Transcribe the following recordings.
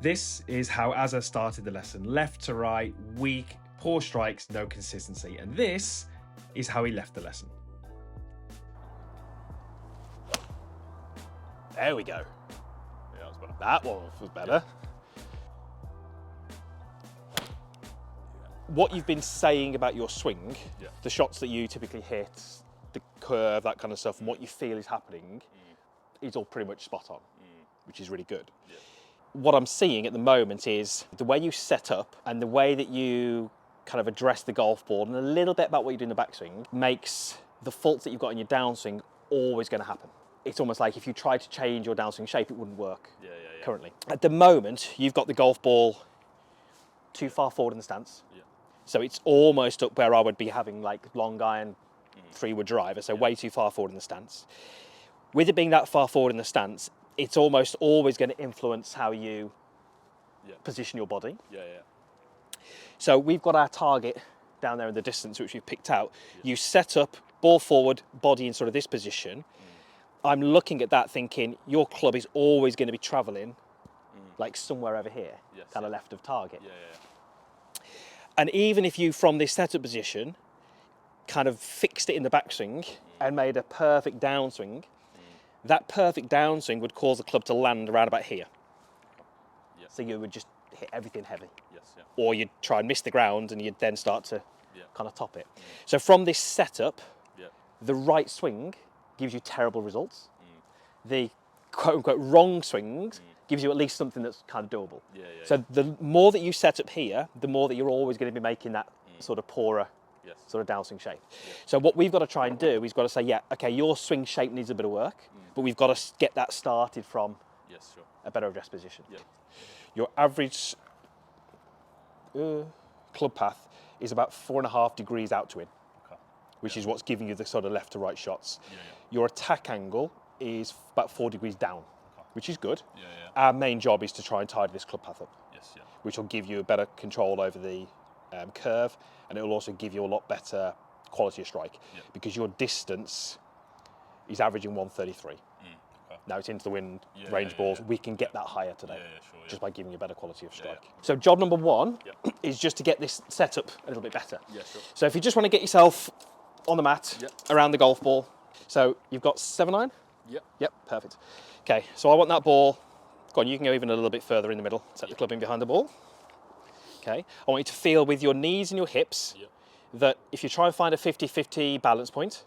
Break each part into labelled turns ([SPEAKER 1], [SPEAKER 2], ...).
[SPEAKER 1] This is how Azza started the lesson. Left to right, weak, poor strikes, no consistency. And this is how he left the lesson.
[SPEAKER 2] There we go.
[SPEAKER 3] Yeah, that was better.
[SPEAKER 2] That one was better. What you've been saying about your swing, the shots that you typically hit, the curve, that kind of stuff, and what you feel is happening, is all pretty much spot on, which is really good.
[SPEAKER 3] Yeah.
[SPEAKER 2] What I'm seeing at the moment is the way you set up and the way that you kind of address the golf ball and a little bit about what you do in the backswing makes the faults that you've got in your downswing always going to happen. It's almost like if you try to change your downswing shape, it wouldn't work currently. At the moment, you've got the golf ball too far forward in the stance.
[SPEAKER 3] Yeah.
[SPEAKER 2] So it's almost up where I would be having like long iron 3-wood driver, so way too far forward in the stance. With it being that far forward in the stance, it's almost always going to influence how you position your body. So we've got our target down there in the distance, which we've picked out. You set up, ball forward, body in sort of this position. I'm looking at that thinking your club is always going to be travelling like somewhere over here, kind of left of target. And even if you, from this setup position, kind of fixed it in the backswing and made a perfect downswing, that perfect downswing would cause the club to land around about here. So you would just hit everything heavy. Or you'd try and miss the ground and you'd then start to kind of top it. So from this setup, the right swing gives you terrible results. The quote unquote wrong swings gives you at least something that's kind of doable. So the more that you set up here, the more that you're always going to be making that sort of poorer sort of downswing shape. So what we've got to try and do, we've got to say, yeah, okay, your swing shape needs a bit of work, but we've got to get that started from a better address position. Your average club path is about 4.5 degrees out to in, which is what's giving you the sort of left to right shots. Your attack angle is about 4 degrees down, which is good. Our main job is to try and tidy this club path up, which will give you a better control over the curve, and it will also give you a lot better quality of strike because your distance is averaging 133. Now it's into the wind, range balls. We can get that higher today just by giving you a better quality of strike. So job number one is just to get this set up a little bit better. So if you just want to get yourself on the mat around the golf ball, so you've got 7-iron? Yep, perfect. Okay, so I want that ball, go on, you can go even a little bit further in the middle, set the club in behind the ball. Okay, I want you to feel with your knees and your hips that if you try and find a 50-50 balance point,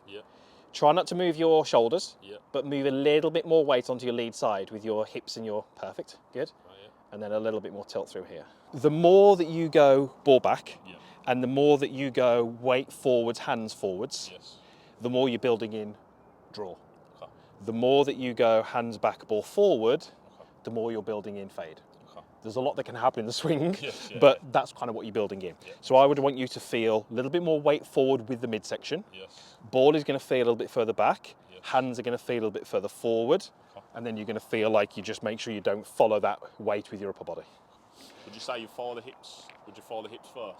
[SPEAKER 2] try not to move your shoulders, but move a little bit more weight onto your lead side with your hips and your, perfect, good. And then a little bit more tilt through here. The more that you go ball back, and the more that you go weight forwards, hands forwards, the more you're building in draw. The more that you go hands back, ball forward, the more you're building in fade. There's a lot that can happen in the swing, but that's kind of what you're building in. So I would want you to feel a little bit more weight forward with the midsection. Ball is going to feel a little bit further back. Hands are going to feel a little bit further forward. And then you're going to feel like you just make sure you don't follow that weight with your upper body.
[SPEAKER 3] Would you say you follow the hips? Would you follow the hips first?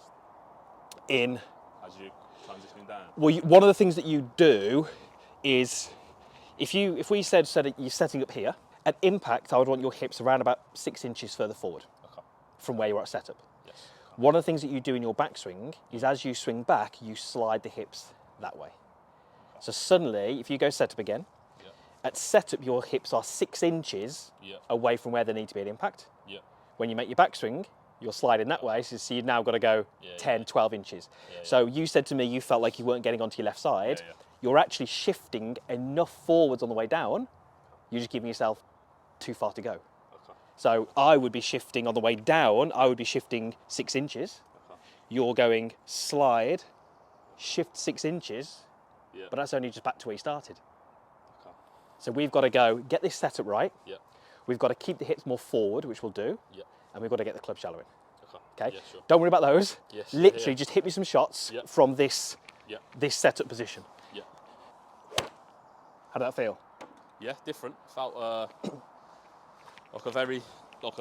[SPEAKER 2] In.
[SPEAKER 3] As you transitioning down?
[SPEAKER 2] Well, one of the things that you do is, if we said you're setting up here, at impact, I would want your hips around about 6 inches further forward from where you're at setup. One of the things that you do in your backswing is as you swing back, you slide the hips that way. So suddenly, if you go setup again, at setup, your hips are 6 inches away from where they need to be at impact. When you make your backswing, you're sliding that way, so you've now got to go 10, 12 inches. So you said to me you felt like you weren't getting onto your left side. You're actually shifting enough forwards on the way down, you're just giving yourself too far to go. So I would be shifting on the way down, I would be shifting 6 inches. You're going slide, shift 6 inches, but that's only just back to where you started. So we've got to go, get this setup right. We've got to keep the hips more forward, which we'll do. And we've got to get the club shallow in. Okay? Don't worry about those. Literally just hit me some shots from this setup position. How did that feel?
[SPEAKER 3] Yeah, different. Felt like a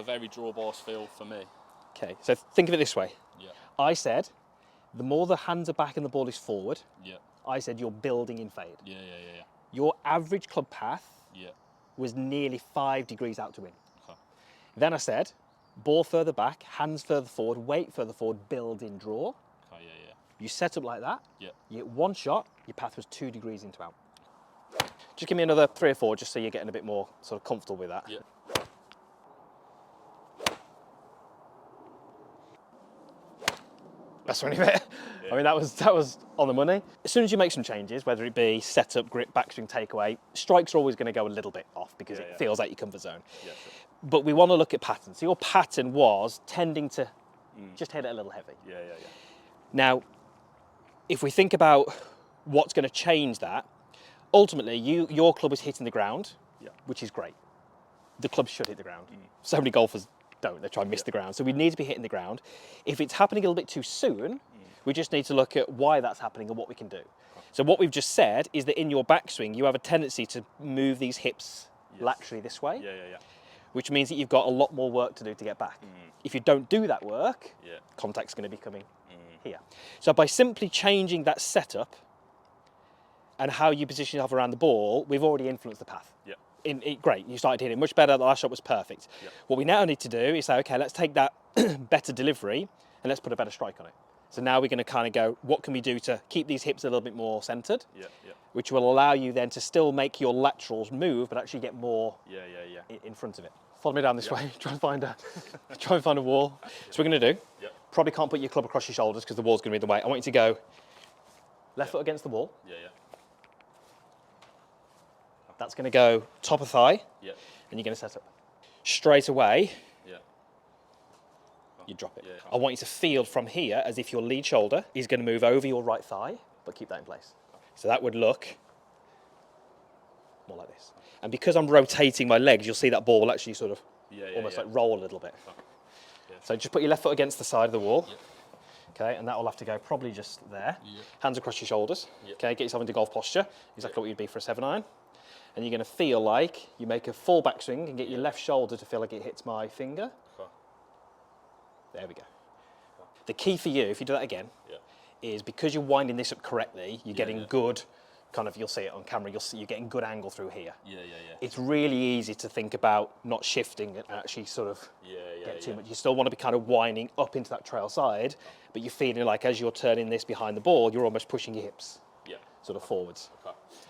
[SPEAKER 3] very draw boss feel for me.
[SPEAKER 2] Okay, so think of it this way. I said, the more the hands are back and the ball is forward, I said you're building in fade. Your average club path was nearly 5 degrees out to in. Then I said, ball further back, hands further forward, weight further forward, build in draw.
[SPEAKER 3] Okay, yeah.
[SPEAKER 2] You set up like that.
[SPEAKER 3] Yeah.
[SPEAKER 2] You hit one shot, your path was 2 degrees into out. Just give me another 3 or 4 just so you're getting a bit more sort of comfortable with that.
[SPEAKER 3] Yeah.
[SPEAKER 2] That's only bit. I mean, that was on the money. As soon as you make some changes, whether it be setup, grip, backswing, takeaway, strikes are always going to go a little bit off because it feels like your comfort zone.
[SPEAKER 3] Yeah, sure.
[SPEAKER 2] But we want to look at patterns. So your pattern was tending to just hit it a little heavy.
[SPEAKER 3] Yeah.
[SPEAKER 2] Now, if we think about what's going to change that, ultimately your club is hitting the ground, which is great. The club should hit the ground. So many golfers don't, they try and miss the ground. So we need to be hitting the ground. If it's happening a little bit too soon, we just need to look at why that's happening and what we can do. So what we've just said is that in your backswing, you have a tendency to move these hips laterally this way, which means that you've got a lot more work to do to get back. If you don't do that work, contact's going to be coming here. So by simply changing that setup and how you position yourself around the ball, we've already influenced the path. Great, you started hitting it much better, the last shot was perfect. What we now need to do is say, okay, let's take that better delivery and let's put a better strike on it. So now we're going to kind of go, what can we do to keep these hips a little bit more centered? Which will allow you then to still make your laterals move, but actually get more in front of it. Follow me down this way, try and find a wall. So we're going to do, probably can't put your club across your shoulders because the wall's going to be in the way. I want you to go left foot against the wall. That's going to go top of thigh, and you're going to set up. Straight away, you drop it. I want you to feel from here as if your lead shoulder is going to move over your right thigh, but keep that in place. So that would look more like this. And because I'm rotating my legs, you'll see that ball will actually sort of almost like roll a little bit. So just put your left foot against the side of the wall. Okay, and that will have to go probably just there. Hands across your shoulders. Okay, get yourself into golf posture, exactly what you'd be for a 7-iron. And you're going to feel like you make a full backswing and get your left shoulder to feel like it hits my finger. There we go. The key for you, if you do that again, is because you're winding this up correctly, you're getting good, kind of, you'll see it on camera, you're getting good angle through here. It's really easy to think about not shifting and actually sort of get too much. You still want to be kind of winding up into that trail side, but you're feeling like as you're turning this behind the ball, you're almost pushing your hips sort of forwards.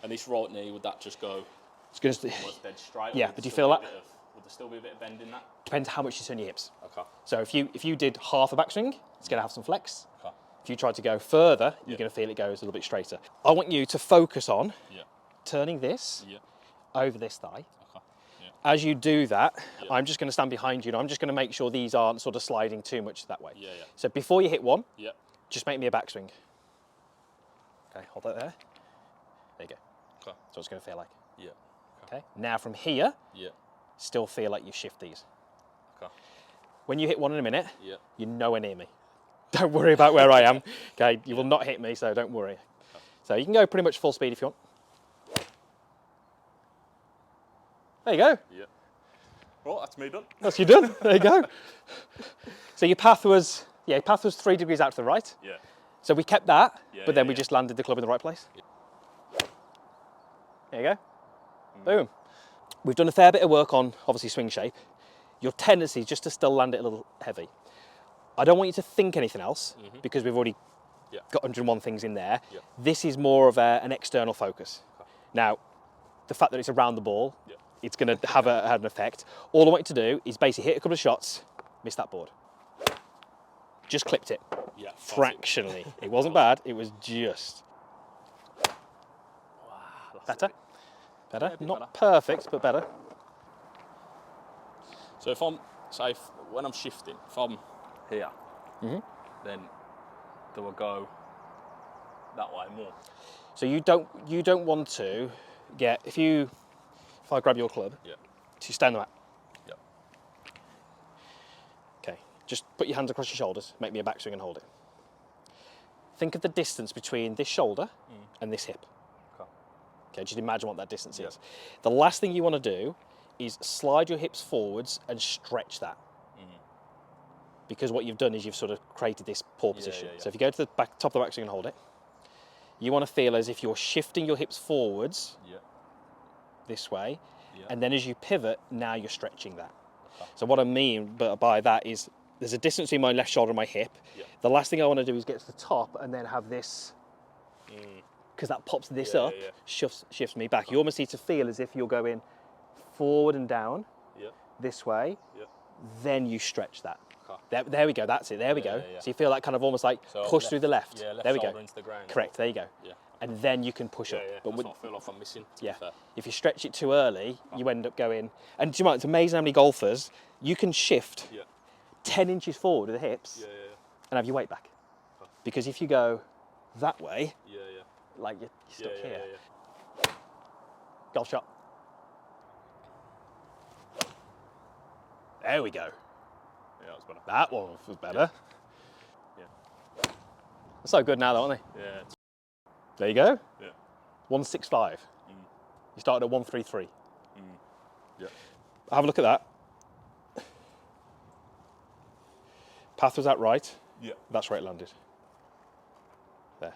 [SPEAKER 3] And this right knee, would that just go
[SPEAKER 2] it's going to
[SPEAKER 3] almost dead straight?
[SPEAKER 2] Yeah, but do you feel that?
[SPEAKER 3] Would there still be a bit of bend in that?
[SPEAKER 2] Depends how much you turn your hips.
[SPEAKER 3] Okay.
[SPEAKER 2] So if you did half a backswing, it's going to have some flex. Okay. If you tried to go further, you're going to feel it goes a little bit straighter. I want you to focus on turning this over this thigh. Okay. As you do that, I'm just going to stand behind you and I'm just going to make sure these aren't sort of sliding too much that way. So before you hit one, just make me a backswing. Okay, hold that there. There you go. Okay. So it's going to feel like. Okay. Now from here, still feel like you shift these. Okay. When you hit one in a minute, you're nowhere near me. Don't worry about where I am. Okay, you will not hit me, so don't worry. Okay. So you can go pretty much full speed if you want. There you go.
[SPEAKER 3] Right, that's me done.
[SPEAKER 2] That's you done. There you go. So your path was 3 degrees out to the right. So we kept that, but then we just landed the club in the right place. There you go. Boom. We've done a fair bit of work on, obviously, swing shape. Your tendency is just to still land it a little heavy. I don't want you to think anything else because we've already got 101 things in there. This is more of an external focus. Now, the fact that it's around the ball, it's going to have an effect. All I want you to do is basically hit a couple of shots, miss that board. Just clipped it. Fractionally. It wasn't bad, it was just. Better? Better? Not perfect, but better.
[SPEAKER 3] So if I'm, when I'm shifting, if I'm here, then they will go that way more.
[SPEAKER 2] So you don't want to get, if I grab your club, to stand on that. Okay, just put your hands across your shoulders, make me a backswing and hold it. Think of the distance between this shoulder and this hip. Okay, just imagine what that distance is. The last thing you want to do is slide your hips forwards and stretch that. Because what you've done is you've sort of created this poor position. So if you go to the top of the backswing and hold it, you want to feel as if you're shifting your hips forwards this way, and then as you pivot, now you're stretching that. So what I mean by that is there's a distance between my left shoulder and my hip.
[SPEAKER 3] Yeah.
[SPEAKER 2] The last thing I want to do is get to the top and then have this, because that pops this up, shifts me back. You almost need to feel as if you're going forward and down this way, then you stretch that. There we go, that's it, there we go. So you feel that kind of almost like push through the left.
[SPEAKER 3] Yeah, left
[SPEAKER 2] there we go.
[SPEAKER 3] shoulder into the ground.
[SPEAKER 2] Correct, there you go.
[SPEAKER 3] Yeah.
[SPEAKER 2] And then you can push up.
[SPEAKER 3] But that's what I feel like I'm missing.
[SPEAKER 2] Yeah. If you stretch it too early, you end up going. And do you know what? It's amazing how many golfers you can shift 10 inches forward with the hips and have your weight back. Because if you go that way, like you're stuck here. Golf shot. There we go.
[SPEAKER 3] Yeah, that was better.
[SPEAKER 2] That one was better. Yeah. They're so good now, though, aren't they?
[SPEAKER 3] Yeah.
[SPEAKER 2] There you go.
[SPEAKER 3] Yeah.
[SPEAKER 2] 165. You started at 133.
[SPEAKER 3] Yeah.
[SPEAKER 2] Have a look at that. Path was out right.
[SPEAKER 3] Yeah.
[SPEAKER 2] That's where it landed. There.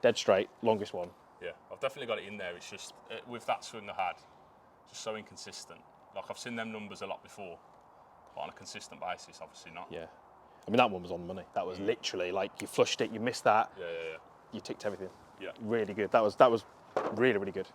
[SPEAKER 2] Dead straight, longest one.
[SPEAKER 3] Yeah, I've definitely got it in there. It's just, with that swing I had, just so inconsistent. Like, I've seen them numbers a lot before, but on a consistent basis, obviously not.
[SPEAKER 2] Yeah. I mean, that one was on the money. That was literally like you flushed it, you missed that.
[SPEAKER 3] Yeah.
[SPEAKER 2] You ticked everything.
[SPEAKER 3] Yeah.
[SPEAKER 2] Really good. That was really, really good.